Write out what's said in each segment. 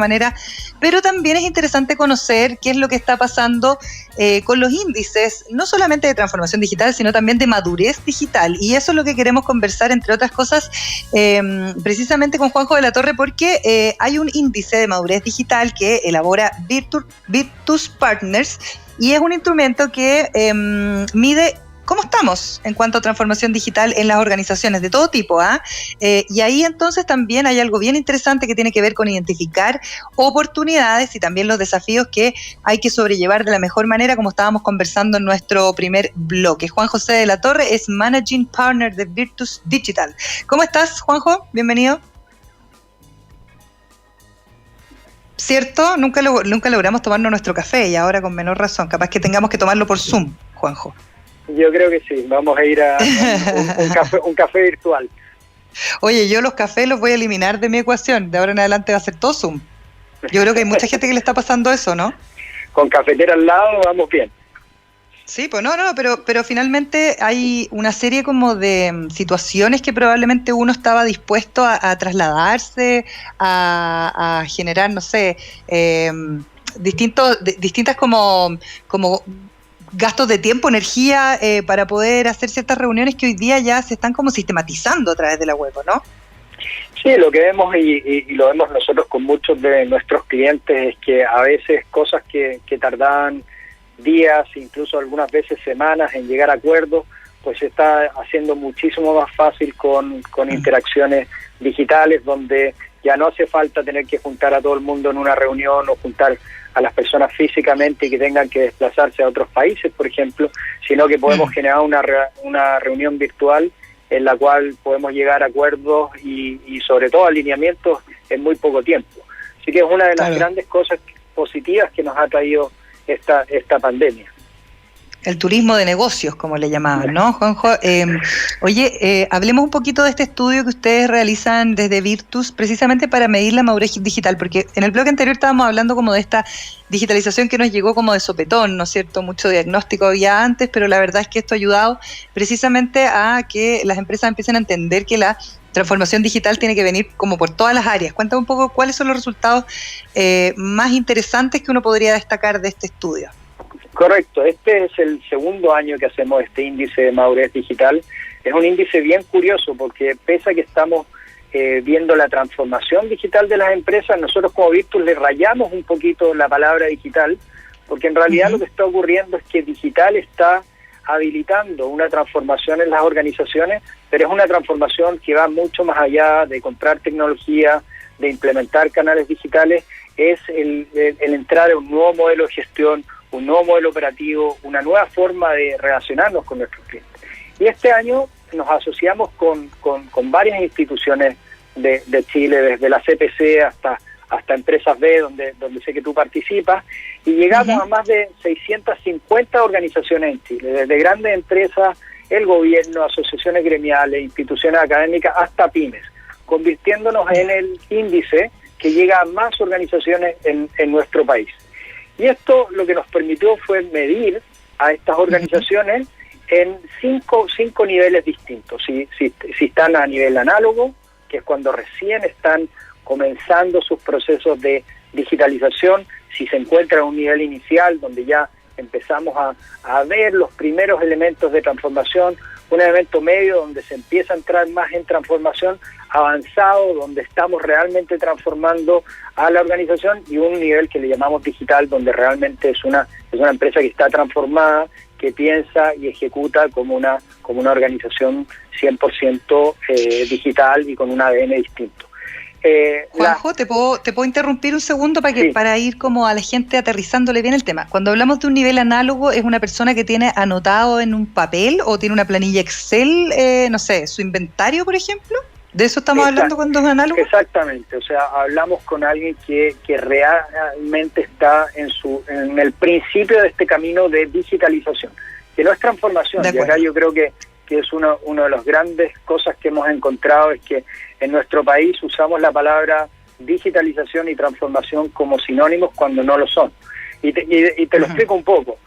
manera, pero también es interesante conocer qué es lo que está pasando con los índices, no solamente de transformación digital, sino también de madurez digital, y eso es lo que queremos conversar, entre otras cosas, precisamente con Juanjo de la Torre, porque hay un índice de madurez digital que elabora Virtus Partners, y es un instrumento que mide cómo estamos en cuanto a transformación digital en las organizaciones de todo tipo, y ahí entonces también hay algo bien interesante que tiene que ver con identificar oportunidades y también los desafíos que hay que sobrellevar de la mejor manera, como estábamos conversando en nuestro primer bloque. Juan José de la Torre es Managing Partner de Virtus Digital. ¿Cómo estás, Juanjo? Bienvenido. ¿Cierto? Nunca logramos tomarnos nuestro café, y ahora con menor razón. Capaz que tengamos que tomarlo por Zoom, Juanjo. Yo creo que sí, vamos a ir a un café virtual. Oye, yo los cafés los voy a eliminar de mi ecuación, de ahora en adelante va a ser todo Zoom. Yo creo que hay mucha gente que le está pasando eso, ¿no? Con cafetera al lado vamos bien. Sí, pues pero finalmente hay una serie como de situaciones que probablemente uno estaba dispuesto a trasladarse, a generar, no sé, distintas como gastos de tiempo, energía, para poder hacer ciertas reuniones que hoy día ya se están como sistematizando a través de la web, ¿no? Sí, lo que vemos y lo vemos nosotros con muchos de nuestros clientes es que a veces cosas que tardaban días, incluso algunas veces semanas en llegar a acuerdos, pues se está haciendo muchísimo más fácil con interacciones digitales, donde ya no hace falta tener que juntar a todo el mundo en una reunión o juntar a las personas físicamente y que tengan que desplazarse a otros países, por ejemplo, sino que podemos generar una reunión virtual en la cual podemos llegar a acuerdos y sobre todo alineamientos en muy poco tiempo. Así que es una de las grandes cosas positivas que nos ha traído esta pandemia. El turismo de negocios, como le llamaban, ¿no, Juanjo? Oye, hablemos un poquito de este estudio que ustedes realizan desde Virtus, precisamente para medir la madurez digital, porque en el bloque anterior estábamos hablando como de esta digitalización que nos llegó como de sopetón, ¿no es cierto? Mucho diagnóstico había antes, pero la verdad es que esto ha ayudado precisamente a que las empresas empiecen a entender que la transformación digital tiene que venir como por todas las áreas. Cuéntame un poco cuáles son los resultados más interesantes que uno podría destacar de este estudio. Correcto, este es el segundo año que hacemos este índice de madurez digital. Es un índice bien curioso porque pese a que estamos viendo la transformación digital de las empresas, nosotros como Virtus le rayamos un poquito la palabra digital, porque en realidad lo que está ocurriendo es que digital está habilitando una transformación en las organizaciones, pero es una transformación que va mucho más allá de comprar tecnología, de implementar canales digitales, es el entrar a un nuevo modelo de gestión, un nuevo modelo operativo, una nueva forma de relacionarnos con nuestros clientes. Y este año nos asociamos con varias instituciones de Chile, desde la CPC hasta Empresas B, donde sé que tú participas, y llegamos a más de 650 organizaciones en Chile, desde grandes empresas, el gobierno, asociaciones gremiales, instituciones académicas, hasta pymes, convirtiéndonos en el índice que llega a más organizaciones en nuestro país. Y esto lo que nos permitió fue medir a estas organizaciones en cinco niveles distintos. Si están a nivel análogo, que es cuando recién están comenzando sus procesos de digitalización, si se encuentran a un nivel inicial donde ya empezamos a ver los primeros elementos de transformación, un elemento medio donde se empieza a entrar más en transformación, avanzado, donde estamos realmente transformando a la organización, y un nivel que le llamamos digital, donde realmente es una empresa que está transformada, que piensa y ejecuta como una organización 100% digital y con un ADN distinto. Juanjo, ¿te puedo interrumpir un segundo para ir como a la gente aterrizándole bien el tema? Cuando hablamos de un nivel análogo, ¿es una persona que tiene anotado en un papel o tiene una planilla Excel, no sé, su inventario, por ejemplo? ¿De eso estamos hablando cuando es análogo? Exactamente, o sea, hablamos con alguien que realmente está en el principio de este camino de digitalización, que no es transformación. Y acá yo creo que es una de las grandes cosas que hemos encontrado, es que en nuestro país usamos la palabra digitalización y transformación como sinónimos cuando no lo son. Y te lo explico un poco.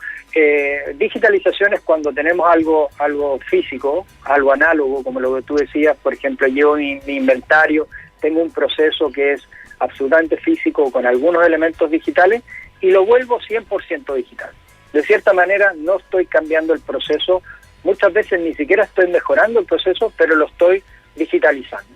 Digitalización es cuando tenemos algo físico, algo análogo, como lo que tú decías. Por ejemplo, yo mi inventario, tengo un proceso que es absolutamente físico, con algunos elementos digitales, y lo vuelvo 100% digital. De cierta manera, no estoy cambiando el proceso, muchas veces ni siquiera estoy mejorando el proceso, pero lo estoy digitalizando.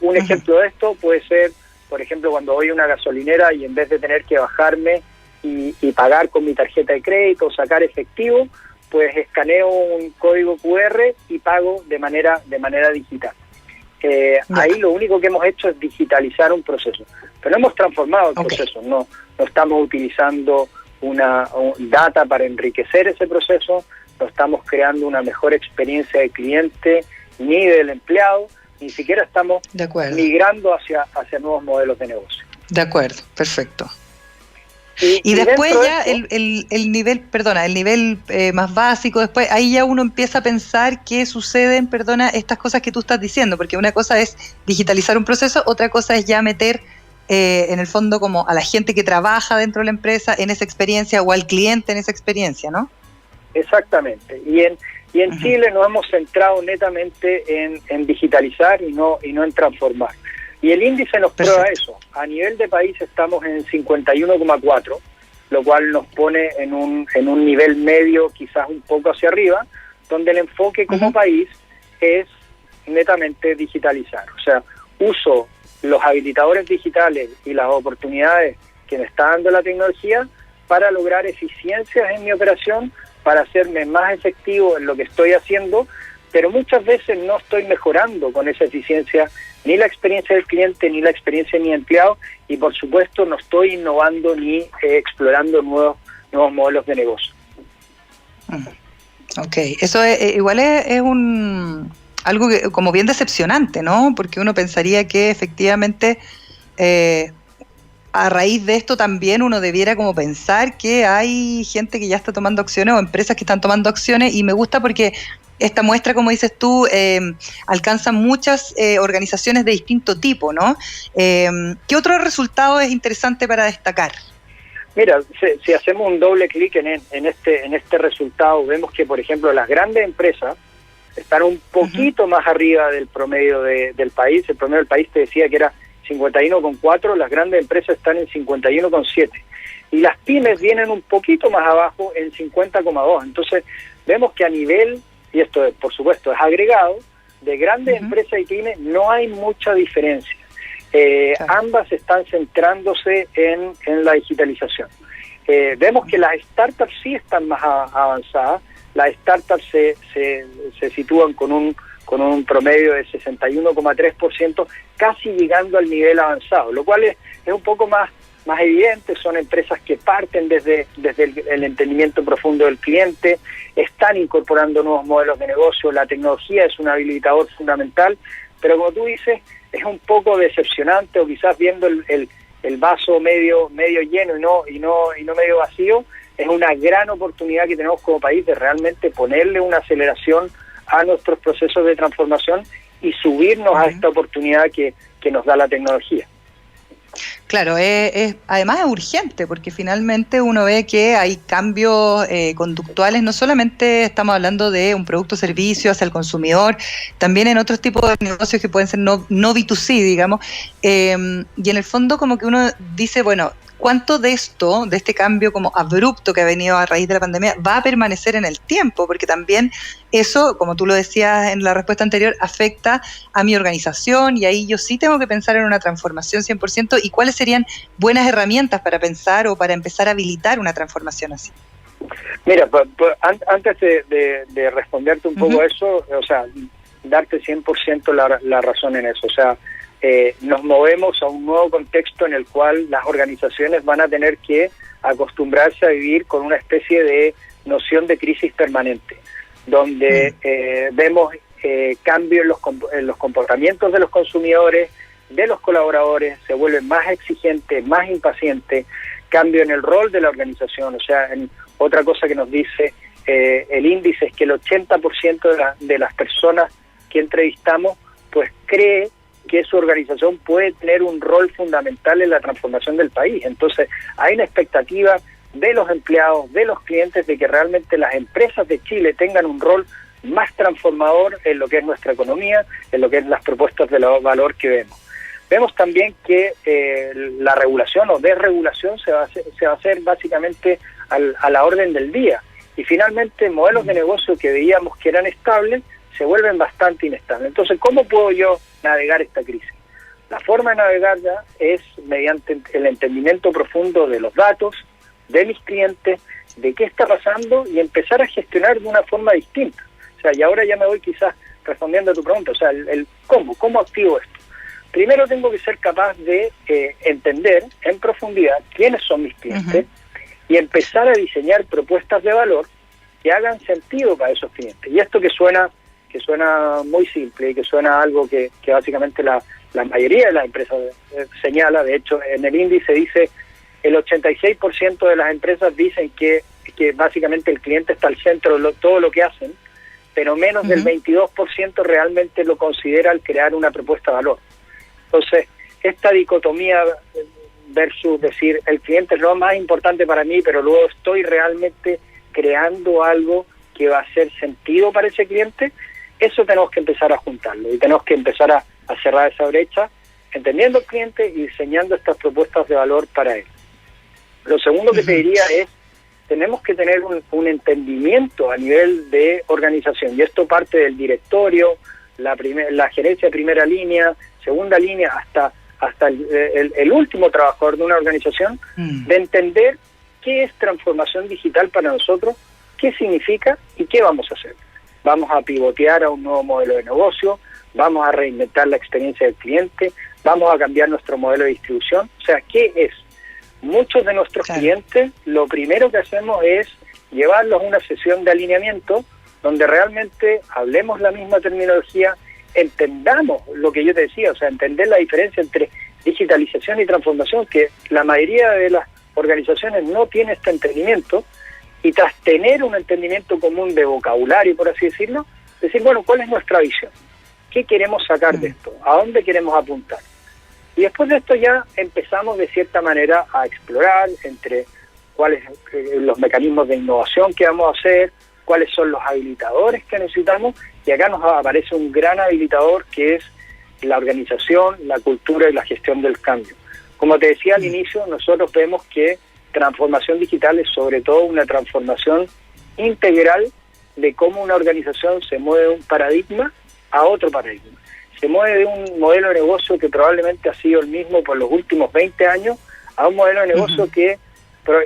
Un ejemplo de esto puede ser, por ejemplo, cuando voy a una gasolinera y en vez de tener que bajarme y pagar con mi tarjeta de crédito o sacar efectivo, pues escaneo un código QR y pago de manera digital. Ahí lo único que hemos hecho es digitalizar un proceso, pero no hemos transformado el proceso, no estamos utilizando una data para enriquecer ese proceso, no estamos creando una mejor experiencia del cliente ni del empleado, ni siquiera estamos migrando hacia nuevos modelos de negocio. De acuerdo, perfecto. Y después ya el nivel más básico, después ahí ya uno empieza a pensar qué suceden, estas cosas que tú estás diciendo, porque una cosa es digitalizar un proceso, otra cosa es ya meter en el fondo como a la gente que trabaja dentro de la empresa en esa experiencia o al cliente en esa experiencia, ¿no? Exactamente. Y en Chile nos hemos centrado netamente en digitalizar y no en transformar. Y el índice nos prueba eso. A nivel de país estamos en 51,4, lo cual nos pone en un nivel medio, quizás un poco hacia arriba, donde el enfoque como país es netamente digitalizar. O sea, uso los habilitadores digitales y las oportunidades que me está dando la tecnología para lograr eficiencias en mi operación, para hacerme más efectivo en lo que estoy haciendo, pero muchas veces no estoy mejorando con esa eficiencia ni la experiencia del cliente, ni la experiencia de mi empleado, y por supuesto no estoy innovando ni explorando nuevos modelos de negocio. Ok, eso igual es algo que, como bien decepcionante, ¿no? Porque uno pensaría que efectivamente a raíz de esto también uno debiera como pensar que hay gente que ya está tomando acciones o empresas que están tomando acciones, y me gusta porque esta muestra, como dices tú, alcanza muchas organizaciones de distinto tipo, ¿no? ¿Qué otro resultado es interesante para destacar? Mira, si hacemos un doble clic en este resultado, vemos que, por ejemplo, las grandes empresas están un poquito más arriba del promedio del país. El promedio del país te decía que era 51,4, las grandes empresas están en 51,7. Y las pymes vienen un poquito más abajo en 50,2. Entonces, vemos que a nivel, y esto por supuesto es agregado, de grandes empresas y pymes no hay mucha diferencia. Ambas están centrándose en la digitalización. Vemos que las startups sí están más avanzadas. Las startups se sitúan con un promedio de 61,3%, casi llegando al nivel avanzado, lo cual es un poco más evidente. Son empresas que parten desde el entendimiento profundo del cliente, están incorporando nuevos modelos de negocio, la tecnología es un habilitador fundamental, pero como tú dices, es un poco decepcionante, o quizás viendo el vaso medio lleno y no medio vacío. Es una gran oportunidad que tenemos como país de realmente ponerle una aceleración a nuestros procesos de transformación y subirnos a esta oportunidad que nos da la tecnología. Claro, además es urgente, porque finalmente uno ve que hay cambios conductuales. No solamente estamos hablando de un producto o servicio hacia el consumidor, también en otros tipos de negocios que pueden ser no B2C, digamos, y en el fondo como que uno dice, bueno, ¿cuánto de este cambio como abrupto que ha venido a raíz de la pandemia va a permanecer en el tiempo? Porque también eso, como tú lo decías en la respuesta anterior, afecta a mi organización, y ahí yo sí tengo que pensar en una transformación 100%. ¿Y cuáles serían buenas herramientas para pensar o para empezar a habilitar una transformación así? Mira, antes de responderte un poco eso, o sea, darte 100% la razón en eso, o sea, nos movemos a un nuevo contexto en el cual las organizaciones van a tener que acostumbrarse a vivir con una especie de noción de crisis permanente, donde vemos cambios en los comportamientos de los consumidores, de los colaboradores, se vuelven más exigentes, más impacientes, cambio en el rol de la organización. O sea, otra cosa que nos dice el índice es que el 80% de las personas que entrevistamos pues cree que su organización puede tener un rol fundamental en la transformación del país. Entonces, hay una expectativa de los empleados, de los clientes, de que realmente las empresas de Chile tengan un rol más transformador en lo que es nuestra economía, en lo que es las propuestas de valor que vemos. Vemos también que la regulación o desregulación se va a hacer básicamente a la orden del día. Y finalmente modelos de negocio que veíamos que eran estables se vuelven bastante inestables. Entonces, ¿cómo puedo yo navegar esta crisis? La forma de navegarla es mediante el entendimiento profundo de los datos, de mis clientes, de qué está pasando y empezar a gestionar de una forma distinta. O sea, y ahora ya me voy quizás respondiendo a tu pregunta, o sea, el cómo activo esto. Primero tengo que ser capaz de entender en profundidad quiénes son mis clientes y empezar a diseñar propuestas de valor que hagan sentido para esos clientes. Y esto que suena muy simple y que suena a algo que básicamente la mayoría de las empresas señala. De hecho, en el índice dice el 86% de las empresas dicen que básicamente el cliente está al centro de todo lo que hacen, pero menos del 22% realmente lo considera al crear una propuesta de valor. Entonces, esta dicotomía versus decir el cliente es lo más importante para mí, pero luego estoy realmente creando algo que va a hacer sentido para ese cliente, eso tenemos que empezar a juntarlo y tenemos que empezar a cerrar esa brecha, entendiendo al cliente y diseñando estas propuestas de valor para él. Lo segundo que te diría es, tenemos que tener un entendimiento a nivel de organización, y esto parte del directorio, la gerencia de primera línea, segunda línea, hasta el último trabajador de una organización, de entender qué es transformación digital para nosotros, qué significa y qué vamos a hacer. Vamos a pivotear a un nuevo modelo de negocio, vamos a reinventar la experiencia del cliente, vamos a cambiar nuestro modelo de distribución. O sea, ¿qué es? Muchos de nuestros clientes, lo primero que hacemos es llevarlos a una sesión de alineamiento donde realmente hablemos la misma terminología, entendamos lo que yo te decía, o sea, entender la diferencia entre digitalización y transformación, que la mayoría de las organizaciones no tiene este entendimiento, y tras tener un entendimiento común de vocabulario, por así decirlo, decir, bueno, ¿cuál es nuestra visión? ¿Qué queremos sacar de esto? ¿A dónde queremos apuntar? Y después de esto ya empezamos de cierta manera a explorar entre cuáles los mecanismos de innovación que vamos a hacer, cuáles son los habilitadores que necesitamos, y acá nos aparece un gran habilitador que es la organización, la cultura y la gestión del cambio. Como te decía al inicio, nosotros vemos que transformación digital es sobre todo una transformación integral de cómo una organización se mueve de un paradigma a otro paradigma. Se mueve de un modelo de negocio que probablemente ha sido el mismo por los últimos 20 años a un modelo de negocio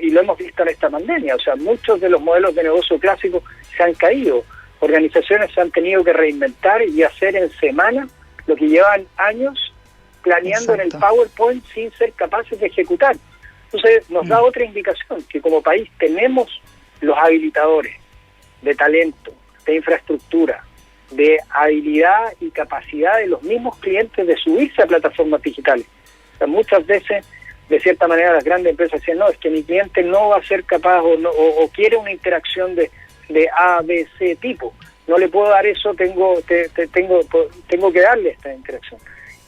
y lo hemos visto en esta pandemia, o sea, muchos de los modelos de negocio clásicos se han caído, organizaciones se han tenido que reinventar y hacer en semanas lo que llevan años planeando en el PowerPoint sin ser capaces de ejecutar. Entonces nos da otra indicación, que como país tenemos los habilitadores de talento, de infraestructura, de habilidad y capacidad de los mismos clientes de subirse a plataformas digitales. O sea, muchas veces, de cierta manera, las grandes empresas decían, no, es que mi cliente no va a ser capaz o quiere una interacción de A, B, C tipo. No le puedo dar eso, tengo que darle esta interacción.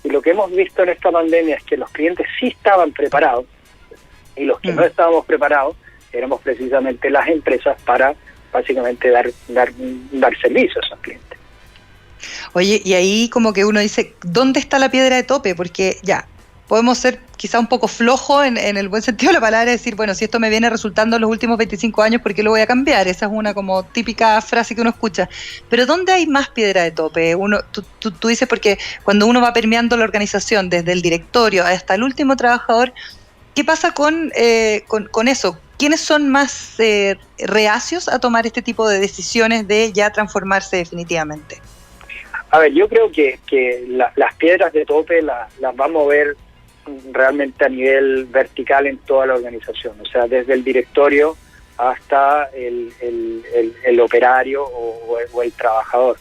Y lo que hemos visto en esta pandemia es que los clientes sí estaban preparados, y los que no estábamos preparados éramos precisamente las empresas para básicamente dar servicio a esos clientes. Oye, y ahí como que uno dice, ¿dónde está la piedra de tope? Porque ya, podemos ser quizá un poco flojo en el buen sentido de la palabra, decir, bueno, si esto me viene resultando en los últimos 25 años, ¿por qué lo voy a cambiar? Esa es una como típica frase que uno escucha. Pero ¿dónde hay más piedra de tope? Tú dices, porque cuando uno va permeando la organización, desde el directorio hasta el último trabajador, ¿qué pasa con eso? ¿Quiénes son más reacios a tomar este tipo de decisiones de ya transformarse definitivamente? A ver, yo creo que las piedras de tope las vamos a ver realmente a nivel vertical en toda la organización, o sea, desde el directorio hasta el operario o el trabajador.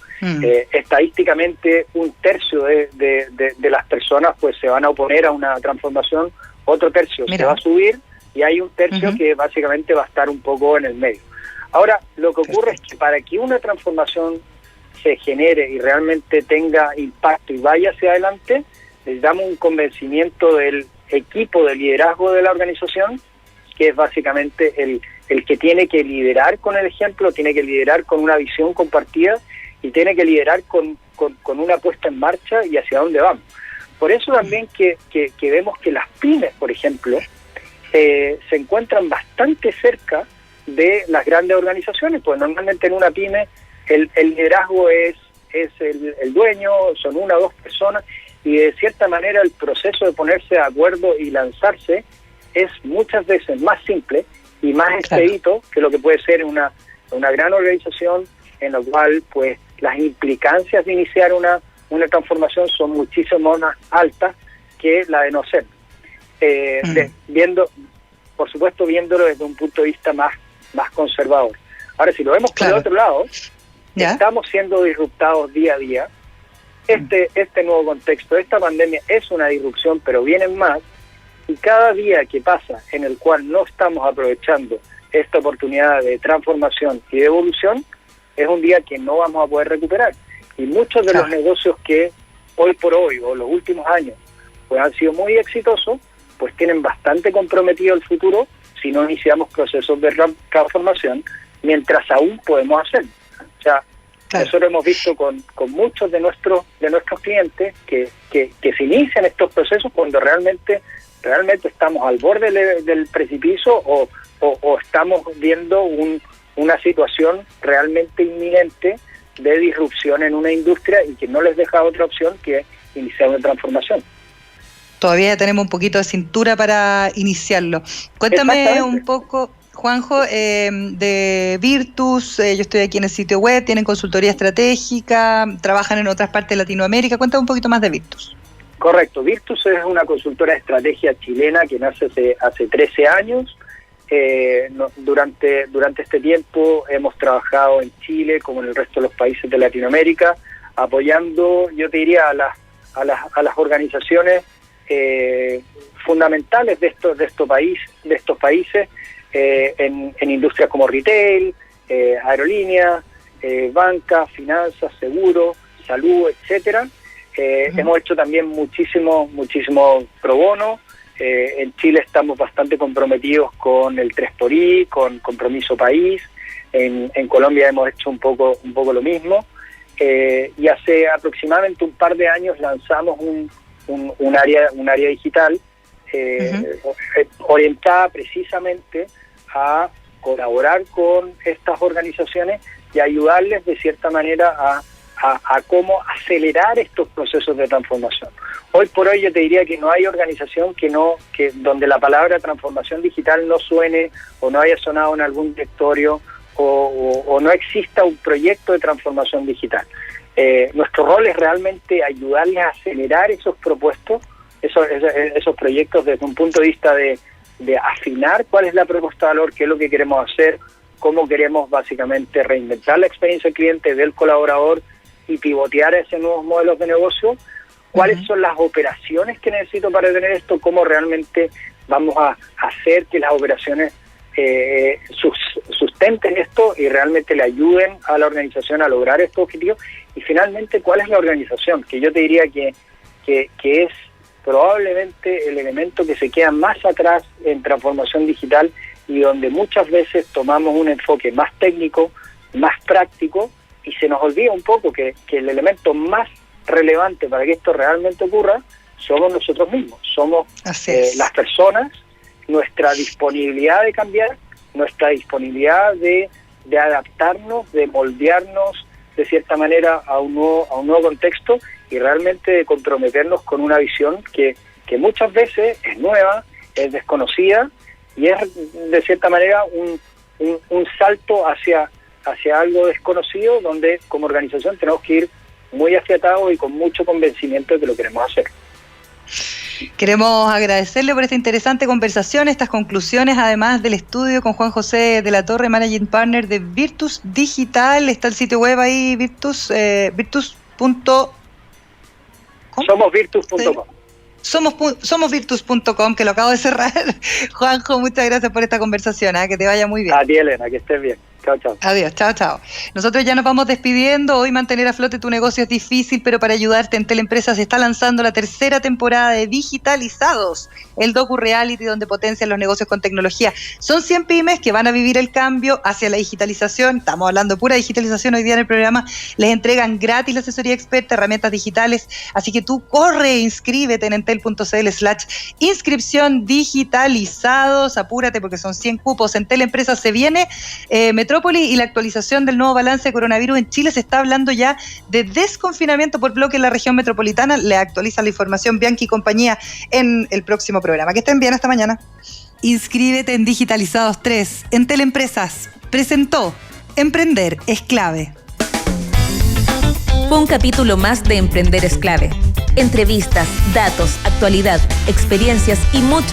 Estadísticamente, 1/3 de las personas pues se van a oponer a una transformación, otro tercio se va a subir, y hay 1/3 que básicamente va a estar un poco en el medio. Ahora, lo que ocurre es que para que una transformación se genere y realmente tenga impacto y vaya hacia adelante, necesitamos un convencimiento del equipo de liderazgo de la organización, que es básicamente el que tiene que liderar con el ejemplo, tiene que liderar con una visión compartida y tiene que liderar con una puesta en marcha y hacia dónde vamos. Por eso también que vemos que las pymes, por ejemplo, se encuentran bastante cerca de las grandes organizaciones, pues normalmente en una pyme el liderazgo es el dueño, son una o dos personas, y de cierta manera el proceso de ponerse de acuerdo y lanzarse es muchas veces más simple y más expedito que lo que puede ser una gran organización en la cual pues las implicancias de iniciar una transformación son muchísimo más altas que la de no ser. Por supuesto, viéndolo desde un punto de vista más conservador. Ahora, si lo vemos por el otro lado, estamos siendo disruptados día a día. Este nuevo contexto, esta pandemia es una disrupción, pero vienen más, y cada día que pasa en el cual no estamos aprovechando esta oportunidad de transformación y de evolución, es un día que no vamos a poder recuperar. Y muchos de los negocios que hoy por hoy, o los últimos años, pues han sido muy exitosos, pues tienen bastante comprometido el futuro si no iniciamos procesos de transformación, mientras aún podemos hacerlo. O sea, nosotros hemos visto con muchos de nuestros clientes que se inician estos procesos cuando realmente estamos al borde del precipicio o estamos viendo una situación realmente inminente de disrupción en una industria y que no les deja otra opción que iniciar una transformación. Todavía tenemos un poquito de cintura para iniciarlo. Cuéntame un poco, Juanjo, de Virtus. Yo estoy aquí en el sitio web, tienen consultoría estratégica, trabajan en otras partes de Latinoamérica. Cuéntame un poquito más de Virtus. Correcto, Virtus es una consultora de estrategia chilena que nace hace 13 años. Durante este tiempo hemos trabajado en Chile como en el resto de los países de Latinoamérica, apoyando, yo te diría, a las organizaciones fundamentales de estos países en industrias como retail, aerolínea, banca, finanzas, seguro, salud, etcétera. Hemos hecho también muchísimo pro bono. En Chile estamos bastante comprometidos con el 3xI, con Compromiso País. En Colombia hemos hecho un poco lo mismo. Y hace aproximadamente un par de años lanzamos un área digital orientada precisamente a colaborar con estas organizaciones y ayudarles de cierta manera a cómo acelerar estos procesos de transformación. Hoy por hoy yo te diría que no hay organización que donde la palabra transformación digital no suene o no haya sonado en algún directorio o no exista un proyecto de transformación digital. Nuestro rol es realmente ayudarles a acelerar esos propuestos, esos proyectos desde un punto de vista de afinar cuál es la propuesta de valor, qué es lo que queremos hacer, cómo queremos básicamente reinventar la experiencia del cliente, del colaborador y pivotear a esos nuevos modelos de negocio, cuáles son las operaciones que necesito para tener esto, cómo realmente vamos a hacer que las operaciones sustenten esto y realmente le ayuden a la organización a lograr estos objetivos. Y finalmente, ¿cuál es la organización? Que yo te diría que es probablemente el elemento que se queda más atrás en transformación digital y donde muchas veces tomamos un enfoque más técnico, más práctico, y se nos olvida un poco que el elemento más relevante para que esto realmente ocurra somos nosotros mismos, somos las personas, nuestra disponibilidad de cambiar, nuestra disponibilidad de adaptarnos, de moldearnos de cierta manera a un nuevo contexto y realmente de comprometernos con una visión que muchas veces es nueva, es desconocida y es de cierta manera un salto hacia algo desconocido donde como organización tenemos que ir muy afiatados y con mucho convencimiento de que lo queremos hacer. Queremos agradecerle por esta interesante conversación, estas conclusiones, además del estudio con Juan José de la Torre, Managing Partner de Virtus Digital. Está el sitio web ahí, Virtus. Somos Virtus.com. Somos Virtus.com, que lo acabo de cerrar. Juanjo, muchas gracias por esta conversación, que te vaya muy bien. A ti, Elena, que estés bien. Chao, chao. Adiós, chao, chao. Nosotros ya nos vamos despidiendo. Hoy mantener a flote tu negocio es difícil, pero para ayudarte, Entel Empresas está lanzando la tercera temporada de Digitalizados, el docu-reality donde potencian los negocios con tecnología. Son 100 pymes que van a vivir el cambio hacia la digitalización. Estamos hablando de pura digitalización hoy día en el programa. Les entregan gratis la asesoría experta, herramientas digitales. Así que tú corre e inscríbete en entel.cl/inscripción digitalizados. Apúrate porque son 100 cupos. Entel Empresas se viene. Metrópoli y la actualización del nuevo balance de coronavirus en Chile. Se está hablando ya de desconfinamiento por bloque en la región metropolitana. Le actualiza la información Bianchi y compañía en el próximo programa. Que estén bien, hasta mañana. Inscríbete en Digitalizados 3. Entel Empresas presentó Emprender es clave. Fue un capítulo más de Emprender es clave. Entrevistas, datos, actualidad, experiencias y mucho